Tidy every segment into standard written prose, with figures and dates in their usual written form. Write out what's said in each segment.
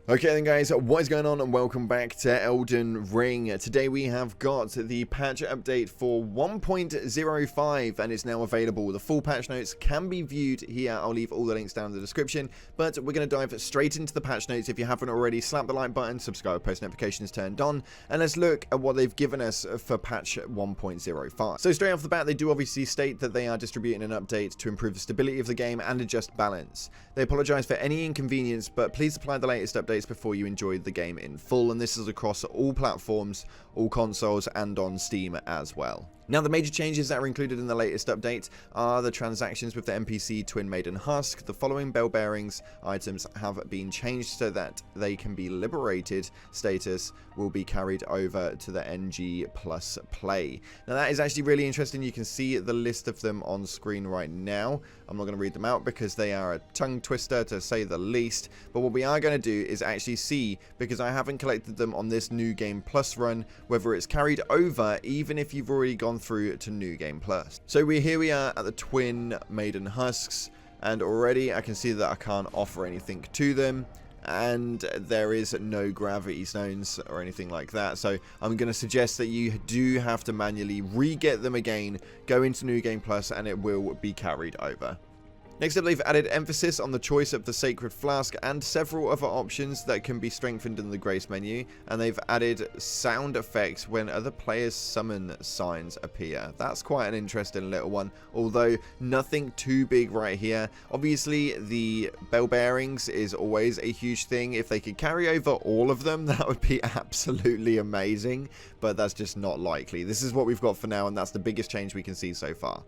Okay then guys, what is going on and welcome back to Elden Ring. Today we have got the patch update for 1.05 and it's now available. The full patch notes can be viewed here. I'll leave all the links down in the description, but we're going to dive straight into the patch notes. If you haven't already, slap the like button, subscribe, post notifications turned on, and let's look at what they've given us for patch 1.05. So straight off the bat, they do obviously state that they are distributing an update to improve the stability of the game and adjust balance. They apologize for any inconvenience, but please apply the latest updates before you enjoy the game in full, and this is across all platforms, all consoles, and on Steam as well. Now, the major changes that are included in the latest update are the transactions with the NPC Twin Maiden Husk. The following bell bearings items have been changed so that they can be liberated. Status will be carried over to the NG Plus Play. Now, that is actually really interesting. You can see the list of them on screen right now. I'm not going to read them out because they are a tongue twister to say the least. But what we are going to do is actually see, because I haven't collected them on this New Game Plus run, whether it's carried over even if you've already gone through to New Game Plus. So here we are at the Twin Maiden Husks, and already I can see that I can't offer anything to them, and there is no gravity stones or anything like that. So I'm going to suggest that you do have to manually re-get them again, go into New Game Plus, and it will be carried over. Next up, they've added emphasis on the choice of the Sacred Flask and several other options that can be strengthened in the Grace menu, and they've added sound effects when other players' summon signs appear. That's quite an interesting little one, although nothing too big right here. Obviously, the bell bearings is always a huge thing. If they could carry over all of them, that would be absolutely amazing, but that's just not likely. This is what we've got for now, and that's the biggest change we can see so far.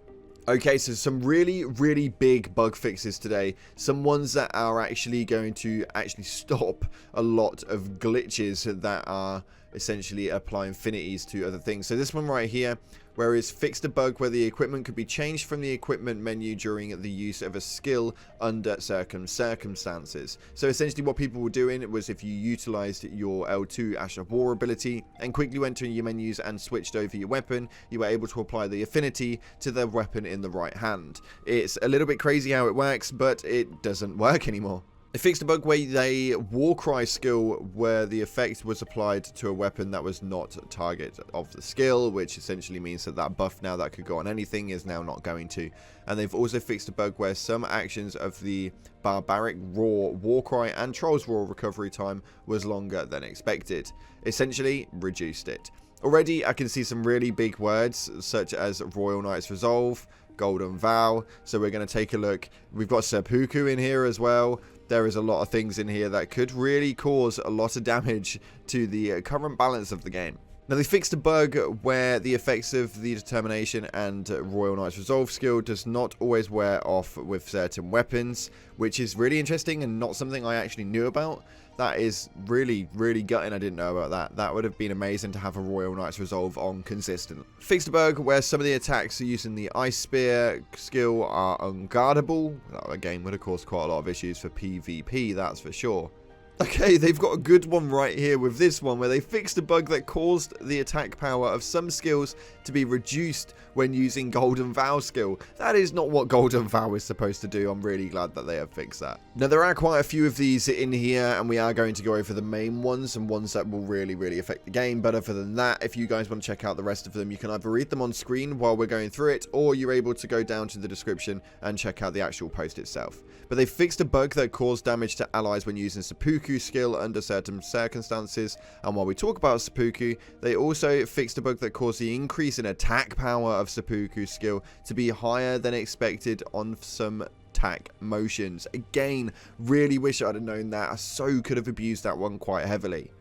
Okay, so some really big bug fixes today. Some ones that are actually going to stop a lot of glitches that are essentially apply infinities to other things. So this one right here, where it's fixed a bug where the equipment could be changed from the equipment menu during the use of a skill under certain circumstances. So essentially what people were doing was, if you utilized your L2 Ash of War ability and quickly went to your menus and switched over your weapon, you were able to apply the affinity to the weapon in the right hand. It's a little bit crazy how it works, but it doesn't work anymore. They fixed a bug where the Warcry skill, where the effect was applied to a weapon that was not a target of the skill, which essentially means that that buff now that could go on anything is now not going to. And they've also fixed a bug where some actions of the Barbaric Roar, Warcry, and Troll's Roar recovery time was longer than expected. Essentially, reduced it. Already, I can see some really big words, such as Royal Knight's Resolve, Golden Vow. So we're going to take a look. We've got seppuku in here as well. There is a lot of things in here that could really cause a lot of damage to the current balance of the game. Now, they fixed a bug where the effects of the Determination and Royal Knight's Resolve skill does not always wear off with certain weapons, which is really interesting and not something I actually knew about. That is really gutting I didn't know about that. That would have been amazing to have a Royal Knight's Resolve on consistent. Fixed a bug where some of the attacks using the Ice Spear skill are unguardable. That again would have caused quite a lot of issues for PvP, that's for sure. Okay, they've got a good one right here with this one, where they fixed a bug that caused the attack power of some skills to be reduced when using Golden Vow skill. That is not what Golden Vow is supposed to do. I'm really glad that they have fixed that. Now, there are quite a few of these in here, and we are going to go over the main ones and ones that will really affect the game. But other than that, if you guys want to check out the rest of them, you can either read them on screen while we're going through it, or you're able to go down to the description and check out the actual post itself. But they fixed a bug that caused damage to allies when using seppuku skill under certain circumstances. And while we talk about seppuku, they also fixed a bug that caused the increase in attack power of seppuku skill to be higher than expected on some attack motions. Again, really wish I'd have known that. I so could have abused that one quite heavily.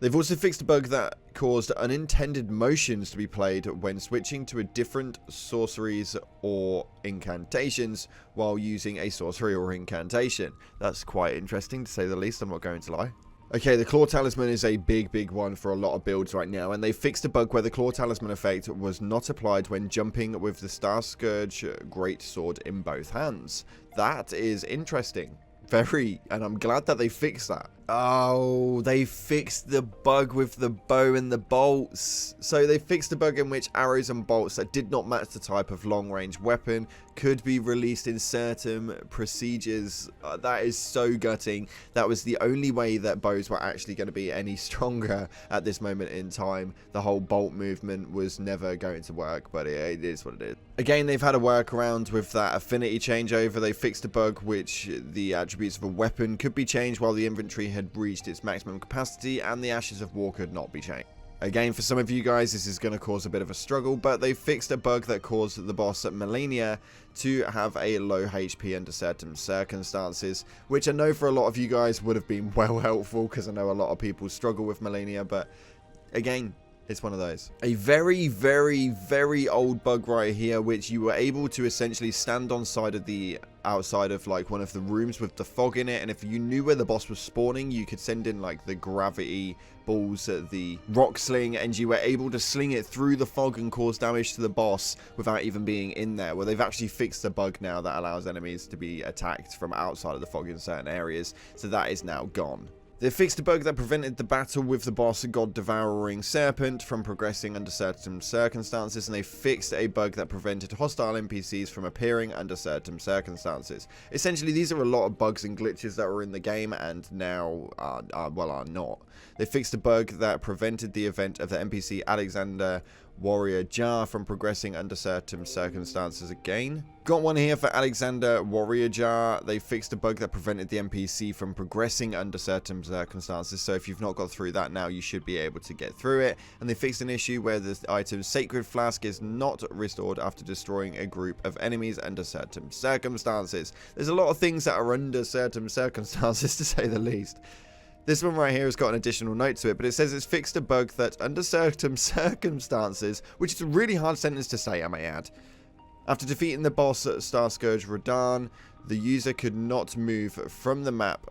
They've also fixed a bug that caused unintended motions to be played when switching to a different sorceries or incantations while using a sorcery or incantation. That's quite interesting, to say the least, I'm not going to lie. Okay, the Claw Talisman is a big one for a lot of builds right now, and they fixed a bug where the Claw Talisman effect was not applied when jumping with the Star Scourge Great Sword in both hands. That is interesting. And I'm glad that they fixed that. Oh, they fixed the bug with the bow and the bolts. So they fixed the bug in which arrows and bolts that did not match the type of long-range weapon could be released in certain procedures. That is so gutting. That was the only way that bows were actually going to be any stronger at this moment in time. The whole bolt movement was never going to work, but it is what it is. Again, they've had a workaround with that affinity changeover. They fixed a bug which the attributes of a weapon could be changed while the inventory had reached its maximum capacity, and the Ashes of War could not be changed. Again, for some of you guys, this is going to cause a bit of a struggle, but they fixed a bug that caused the boss Melania to have a low HP under certain circumstances, which I know for a lot of you guys would have been well helpful, because I know a lot of people struggle with Melania, but again, it's one of those. A very, very, very old bug right here, which you were able to essentially stand on side of the outside of like one of the rooms with the fog in it, and if you knew where the boss was spawning, you could send in like the gravity balls, the rock sling, and you were able to sling it through the fog and cause damage to the boss without even being in there. Well, they've actually fixed the bug now that allows enemies to be attacked from outside of the fog in certain areas, so that is now gone. They fixed a bug that prevented the battle with the boss God Devouring Serpent from progressing under certain circumstances, and they fixed a bug that prevented hostile NPCs from appearing under certain circumstances. Essentially, these are a lot of bugs and glitches that were in the game and now are not. They fixed a bug that prevented the event of the NPC Alexander Warrior Jar from progressing under certain circumstances again. Got one here for Alexander Warrior Jar. They fixed a bug that prevented the NPC from progressing under certain circumstances, so if you've not got through that now, you should be able to get through it. And they fixed an issue where the item Sacred Flask is not restored after destroying a group of enemies under certain circumstances. There's a lot of things that are under certain circumstances, to say the least. This one right here has got an additional note to it, but it says it's fixed a bug that under certain circumstances, which is a really hard sentence to say, I may add. After defeating the boss at Star Scourge Radahn, the user could not move from the map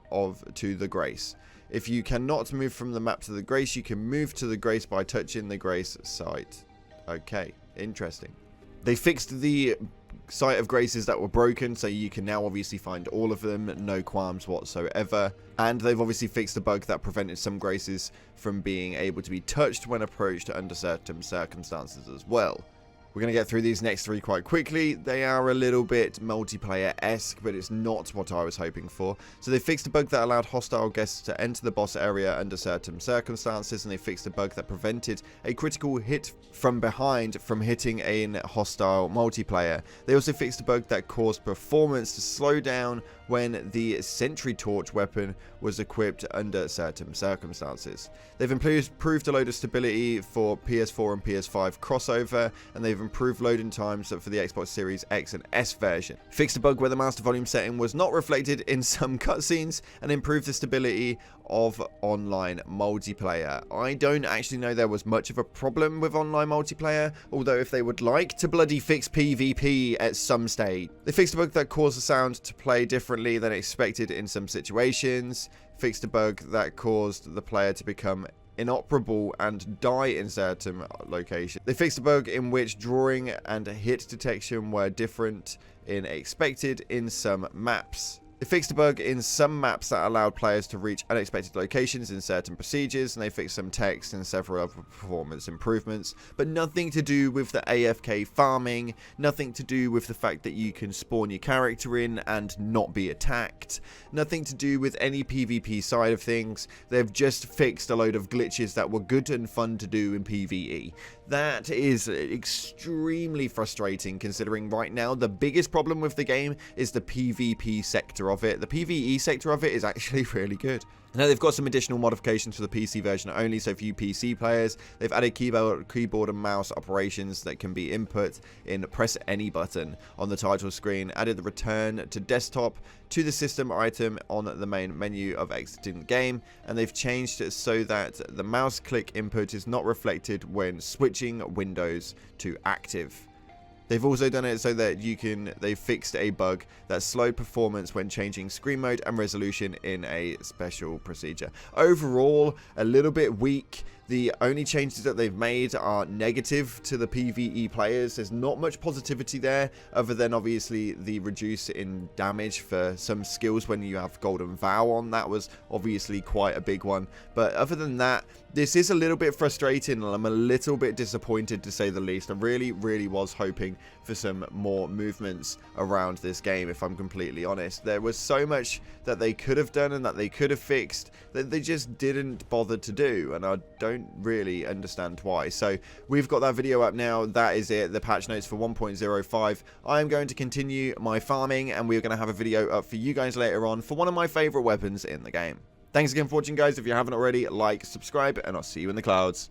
to the Grace. If you cannot move from the map to the Grace, you can move to the Grace by touching the Grace site. Okay, interesting. They fixed the site of graces that were broken, so you can now obviously find all of them, no qualms whatsoever. And they've obviously fixed the bug that prevented some graces from being able to be touched when approached under certain circumstances as well. We're going to get through these next three quite quickly. They are a little bit multiplayer-esque, but it's not what I was hoping for. So they fixed a bug that allowed hostile guests to enter the boss area under certain circumstances, and they fixed a bug that prevented a critical hit from behind from hitting in hostile multiplayer. They also fixed a bug that caused performance to slow down when the Sentry Torch weapon was equipped under certain circumstances. They've improved a load of stability for PS4 and PS5 crossover, and they've improved loading times for the Xbox Series X and S version. Fixed a bug where the master volume setting was not reflected in some cutscenes, and improved the stability of online multiplayer. I don't actually know there was much of a problem with online multiplayer, although if they would like to bloody fix PvP at some stage. They fixed a bug that caused the sound to play differently than expected in some situations. Fixed a bug that caused the player to become inoperable and die in certain locations. They fixed a bug in which drawing and hit detection were different in expected in some maps. They fixed a bug in some maps that allowed players to reach unexpected locations in certain procedures, and they fixed some text and several other performance improvements, but nothing to do with the AFK farming, nothing to do with the fact that you can spawn your character in and not be attacked, nothing to do with any PvP side of things. They've just fixed a load of glitches that were good and fun to do in PvE. That is extremely frustrating, considering right now the biggest problem with the game is the PvP sector of it. The PvE sector of it is actually really good. Now they've got some additional modifications for the PC version only, so for you PC players, they've added keyboard and mouse operations that can be input in press any button on the title screen, added the return to desktop to the system item on the main menu of exiting the game, and they've changed it so that the mouse click input is not reflected when switching windows to active. They've also done it so that they fixed a bug that slowed performance when changing screen mode and resolution in a special procedure. Overall, a little bit weak. The only changes that they've made are negative to the PvE players. There's not much positivity there, other than obviously the reduce in damage for some skills when you have Golden Vow on. That was obviously quite a big one. But other than that, this is a little bit frustrating, and I'm a little bit disappointed, to say the least. I really was hoping for some more movements around this game, if I'm completely honest. There was so much that they could have done and that they could have fixed that they just didn't bother to do, and I don't really understand why. So we've got that video up now. That is it, the patch notes for 1.05. I am going to continue my farming, and we're going to have a video up for you guys later on for one of my favorite weapons in the game. Thanks again for watching, guys. If you haven't already, like, subscribe, and I'll see you in the clouds.